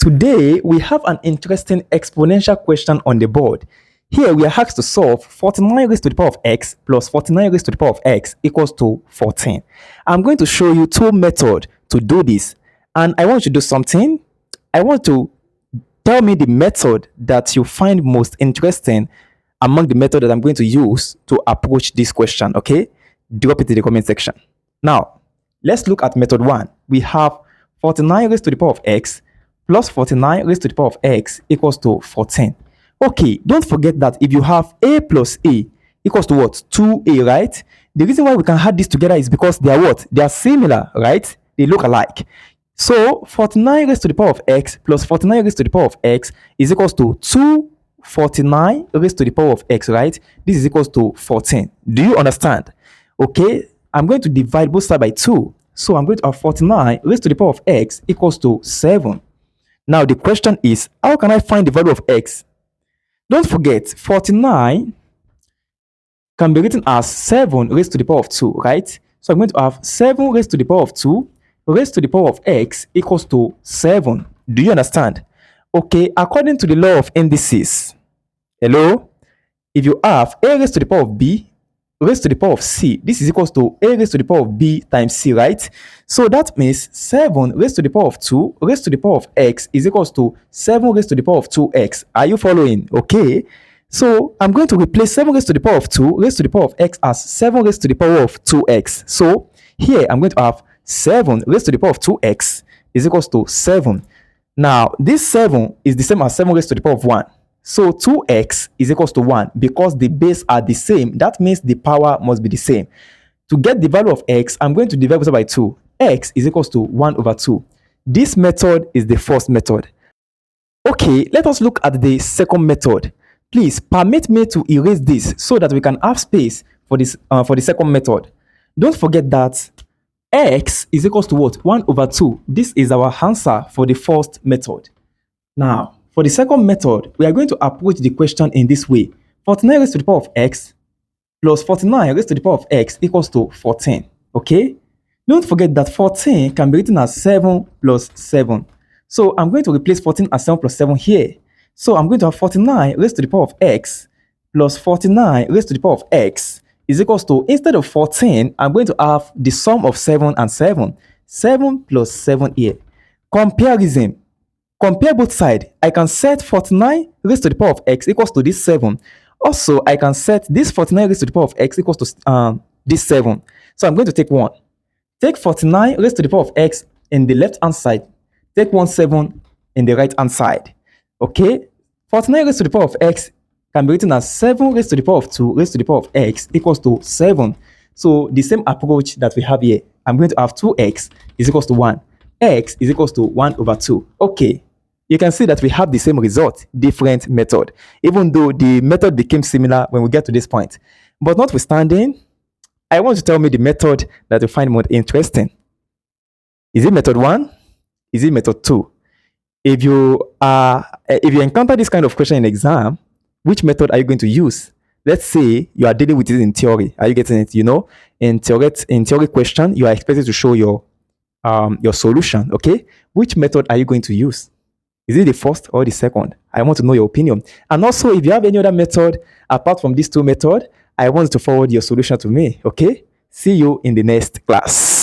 Today, we have an interesting exponential question on the board. Here, we are asked to solve 49 raised to the power of x plus 49 raised to the power of x equals to 14. I'm going to show you two methods to do this. And I want you to do something. I want to tell me the method that you find most interesting among the method that I'm going to use to approach this question, okay? Drop it in the comment section. Now, let's look at method 1. We have 49 raised to the power of x plus 49 raised to the power of x equals to 14. Okay, don't forget that if you have a plus a equals to what? 2a, right? The reason why we can add this together is because they are what? They are similar, right? They look alike. So 49 raised to the power of x plus 49 raised to the power of x is equals to 249 raised to the power of x, right? This is equals to 14. Do you understand? Okay, I'm going to divide both sides by 2. So I'm going to have 49 raised to the power of x equals to 7. Now the question is, how can I find the value of x? Don't forget, 49 can be written as 7 raised to the power of 2, right? So I'm going to have 7 raised to the power of 2 raised to the power of x equals to 7. Do you understand? Okay, according to the law of indices, hello? If you have a raised to the power of b raised to the power of c, this is equals to a raised to the power of b times c, right? So that means 7 raised to the power of 2 raised to the power of x is equals to 7 raised to the power of 2x. Are you following? Okay. So I'm going to replace 7 raised to the power of 2 raised to the power of x as 7 raised to the power of 2x. So here I'm going to have 7 raised to the power of 2x is equals to 7. Now this 7 is the same as 7 raised to the power of 1. So 2x is equals to 1 because the base are the same. That means the power must be the same. To get the value of x, I'm going to divide this by 2. X is equals to 1 over 2. This method is the first method. Okay, let us look at the second method. Please permit me to erase this so that we can have space for this for the second method. Don't forget that x is equals to what? 1 over 2. This is our answer for the first method. Now, for the second method, we are going to approach the question in this way. 49 raised to the power of x plus 49 raised to the power of x equals to 14. Okay? Don't forget that 14 can be written as 7 plus 7. So I'm going to replace 14 as 7 plus 7 here. So I'm going to have 49 raised to the power of x plus 49 raised to the power of x is equals to, instead of 14, I'm going to have the sum of 7 and 7. 7 plus 7 here. Comparison. Compare both sides. I can set 49 raised to the power of x equals to this 7. Also, I can set this 49 raised to the power of x equals to this 7. So I'm going to take 1. Take 49 raised to the power of x in the left hand side. Take 7 in the right hand side. Okay? 49 raised to the power of x can be written as 7 raised to the power of 2 raised to the power of x equals to 7. So the same approach that we have here. I'm going to have 2x is equals to 1. X is equals to 1 over 2. Okay. You can see that we have the same result, different method, even though the method became similar when we get to this point. But notwithstanding, I want you to tell me the method that you find more interesting. Is it method 1? Is it method 2? If you encounter this kind of question in exam, which method are you going to use? Let's say you are dealing with it in theory. Are you getting it? You know, in theory question, you are expected to show your solution. Okay, which method are you going to use? Is it the first or the second? I want to know your opinion. And also, if you have any other method apart from these two methods, I want you to forward your solution to me. Okay? See you in the next class.